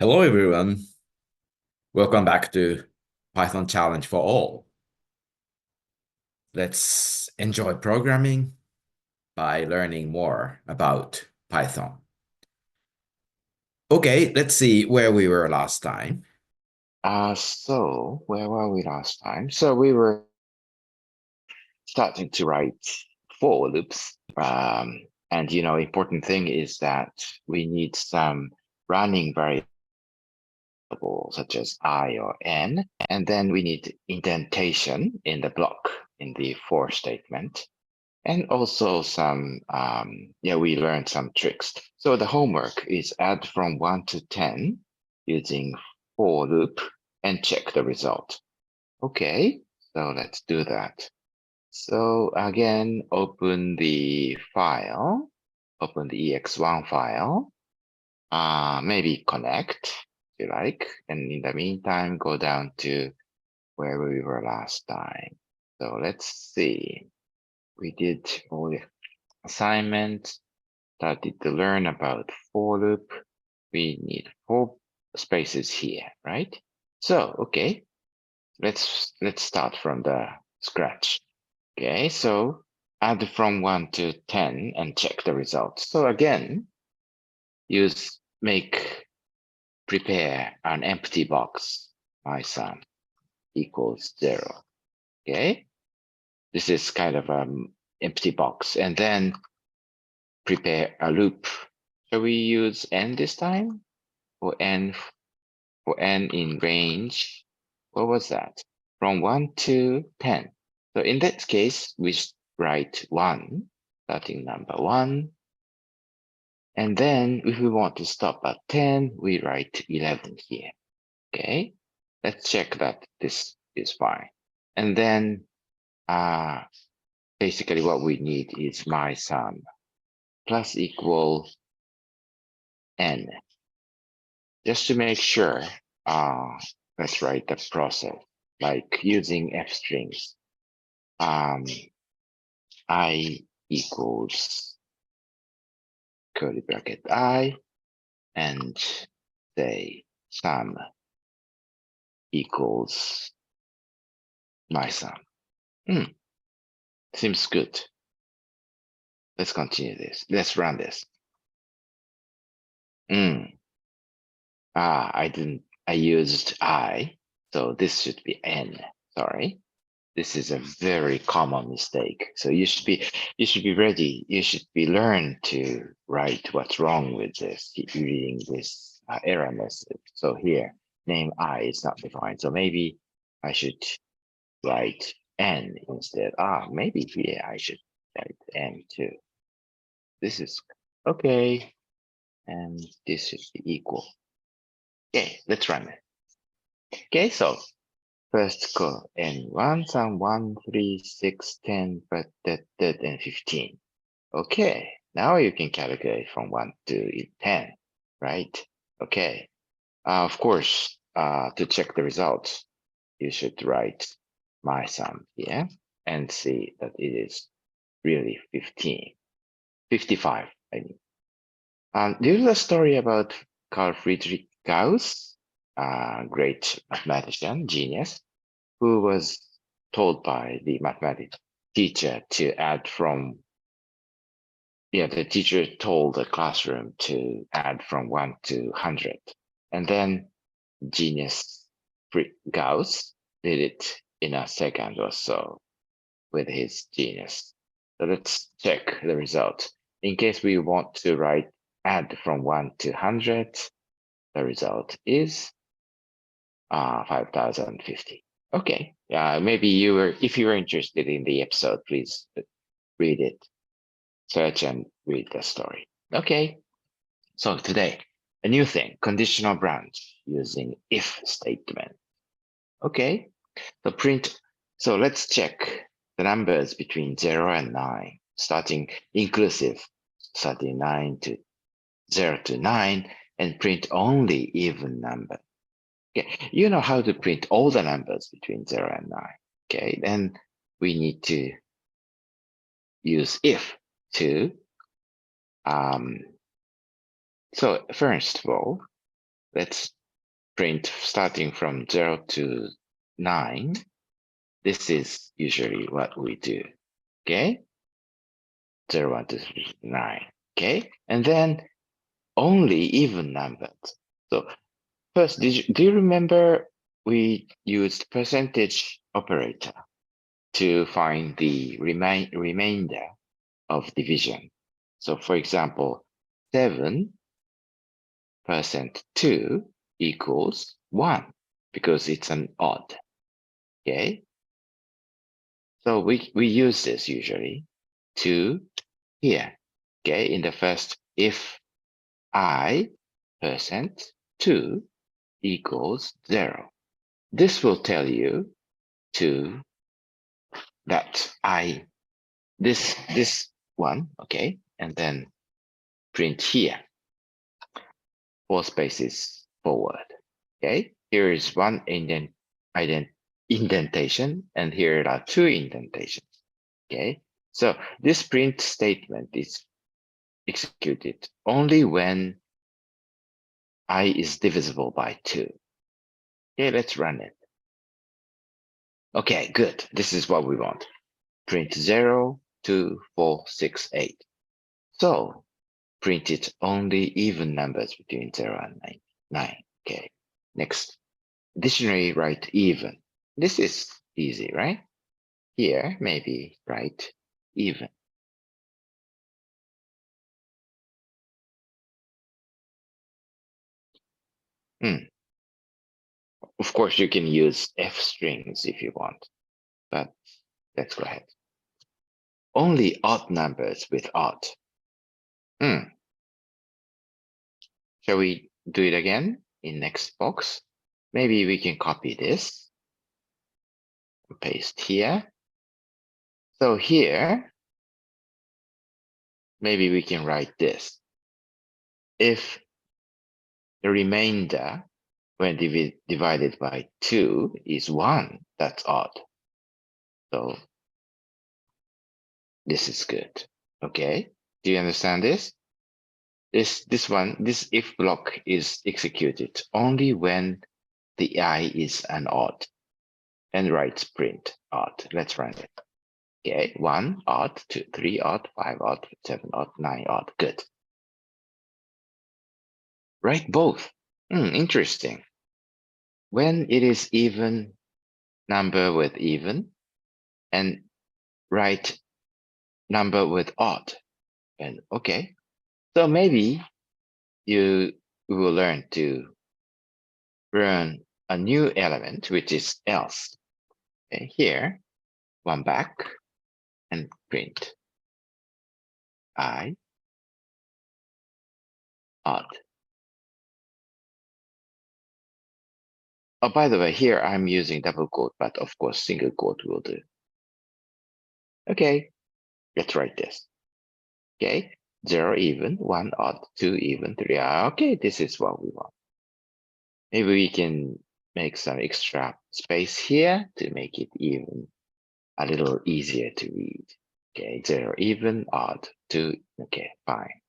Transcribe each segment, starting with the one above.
Hello, everyone. Welcome back to Python Challenge for All. Let's enjoy programming by learning more about Python. Okay, let's see where we were last time. So where were we last time? So we were starting to write for loops. And important thing is that we need some running variable such as I or N, and then we need indentation in the block in the for statement. And also some, we learned some tricks. So the homework is add from 1 to 10 using for loop and check the result. Okay, so let's do that. So again, open the file, open the ex1 file, maybe connect if you like. And in the meantime, go down to where we were last time. So let's see. We did all the assignments, started to learn about for loop. We need 4 spaces here, right? So, okay, let's start from the scratch. Okay, so add from 1 to 10 and check the results. So again, prepare an empty box, my sum equals 0. Okay, this is kind of an empty box. And then prepare a loop. Shall we use n this time? Or n in range? What was that? From 1 to 10. So in that case, we write 1, starting number 1. And then if we want to stop at 10, we write 11 here. Okay, let's check that this is fine. And then basically what we need is my sum plus equal n. Just to make sure, let's write the process like using f strings. I equals curly bracket I and say sum equals my sum. Seems good. Let's continue this. Let's run this. I used I, so this should be N. Sorry. This is a very common mistake. So you should be ready. You should be learn to write what's wrong with this, reading this error message. So here, name I is not defined. So maybe I should write N instead. Maybe here I should write N too. This is okay. And this should be equal. Okay, let's run it. Okay, so first go N1, some 1, 3, 6, 10, but that, and 15. Okay, now you can calculate from 1 to 10, right? Okay, of course, to check the results, you should write my sum here and see that it is really 55, I mean. There's a story about Carl Friedrich Gauss, great mathematician, genius, who was told by the mathematics teacher to add from, the teacher told the classroom to add from 1 to 100. And then genius Gauss did it in a second or so with his genius. So let's check the result. In case we want to add from 1 to 100, the result is 5050. Okay, maybe if you were interested in the episode, please read it, search and read the story. Okay, so today, a new thing, conditional branch using if statement. Okay, so let's check the numbers between 0 and 9, starting inclusive, starting 0 to 9, and print only even number. Okay, you know how to print all the numbers between 0 and 9. Okay, then we need to use if to, so first of all, let's print starting from 0 to 9. This is usually what we do. Okay, 0, 1, 2, 3, 9. Okay, and then only even numbers. So first, do you remember we used percentage operator to find the remainder of division? So for example, 7% 2 equals 1 because it's an odd. Okay, so we use this usually to here. Okay, in the first, if I% 2 equals 0, this will tell you to that this one, okay, and then print here 4 spaces forward. Okay, here is one indentation, and here are 2 indentations. Okay, so this print statement is executed only when I is divisible by 2. Okay, let's run it. Okay, good. This is what we want. Print 0, 2, 4, 6, 8. So print it only even numbers between 0 and 9. Okay, next. Dictionary write even. This is easy, right? Here, maybe write even. Of course, you can use F strings if you want, but let's go ahead. Only odd numbers with odd. Shall we do it again in next box? Maybe we can copy this and paste here. So here, maybe we can write this. If the remainder when divided by 2 is 1, that's odd. So this is good. Okay, do you understand this? This if block is executed only when the I is an odd and writes print odd. Let's run it. Okay, 1 odd, 2, 3 odd, 5 odd, 7 odd, 9 odd. Good. Write both. Interesting. When it is even number with even, and write number with odd. And okay, so maybe you will learn to run a new element, which is else. Okay, here, one back and print I odd. Oh, by the way, here I'm using double quote, but of course single quote will do. Okay, let's write this. Okay, 0 even, 1 odd, 2 even, 3 odd. Okay, this is what we want. Maybe we can make some extra space here to make it even a little easier to read. Okay, 0 even, odd, 2. Okay, fine.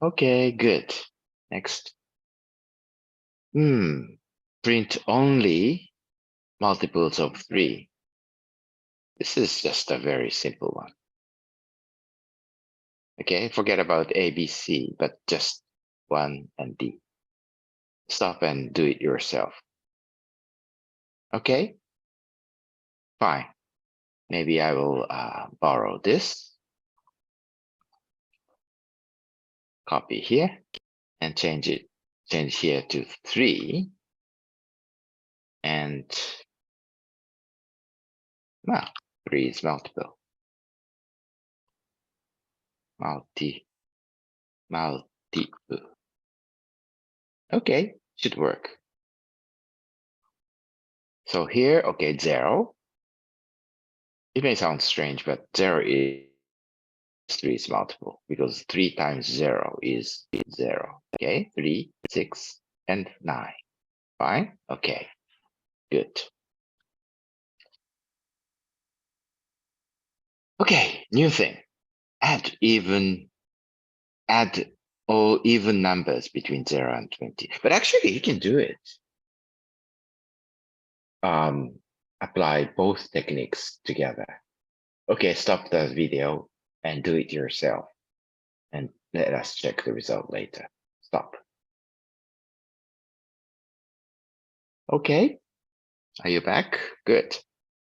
Okay, good. Next. Print only multiples of 3. This is just a very simple one. Okay, forget about A, B, C, but just 1 and D. Stop and do it yourself. Okay, fine. Maybe I will borrow this, copy here, and change here to 3. And now 3 is multiple. Multiple. Okay, should work. So here, okay, 0. It may sound strange, but 0 is 3 is multiple because 3 times 0 is 0. Okay, 3, 6, and 9. Fine. Okay, good. Okay, new thing. Add all even numbers between 0 and 20. But actually, you can do it. Apply both techniques together. Okay, stop the video and do it yourself. And let us check the result later. Stop. Okay, are you back? Good.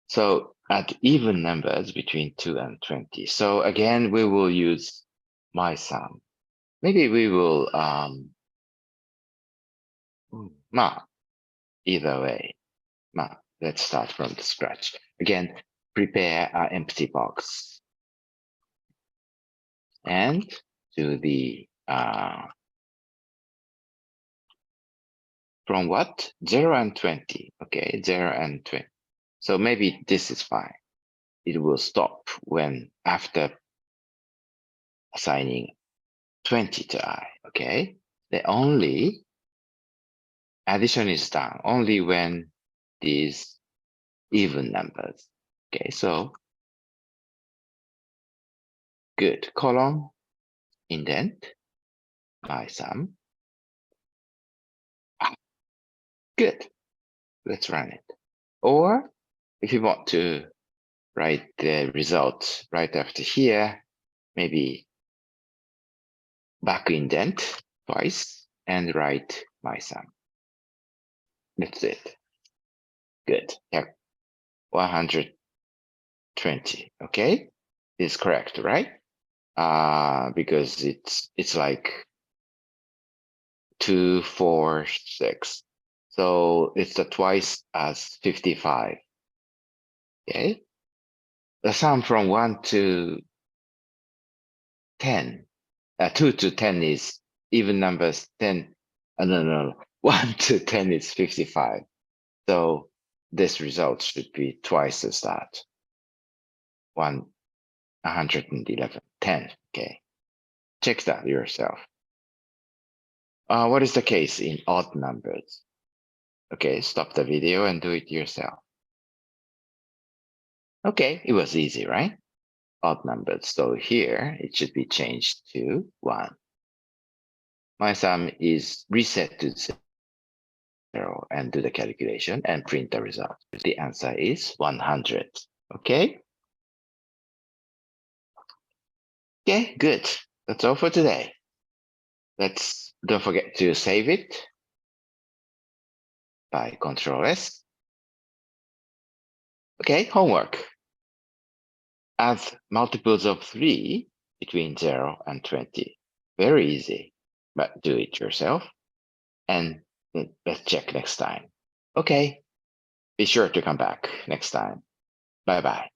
So at even numbers between 2 and 20. So again, we will use my sum. Maybe we will, either way. Let's start from the scratch. Again, prepare an empty box. And do the, from what? 0 and 20. Okay, 0 and 20. So maybe this is fine. It will stop when after assigning 20 to I, okay? The only addition is done only when these even numbers. Okay, so good. Colon, indent, my sum. Good. Let's run it. Or if you want to write the result right after here, maybe back indent twice and write my sum. That's it. Good. Yeah. 120. Okay, is correct, right? Because it's like 2, 4, 6. So it's the twice as 55. Okay. The sum from 1 to 10. 2 to 10 is even numbers. 10. No. 1 to 10 is 55. So this result should be twice as that. 111. 10. Okay. Check that yourself. What is the case in odd numbers? Okay, stop the video and do it yourself. Okay, it was easy, right? Odd numbers. So here it should be changed to 1. My sum is reset to 0 and do the calculation and print the result. The answer is 100. Okay? Okay, good. That's all for today. Don't forget to save it by Control S. Okay, homework. Add multiples of 3 between 0 and 20. Very easy, but do it yourself. And let's check next time. Okay, be sure to come back next time. Bye-bye.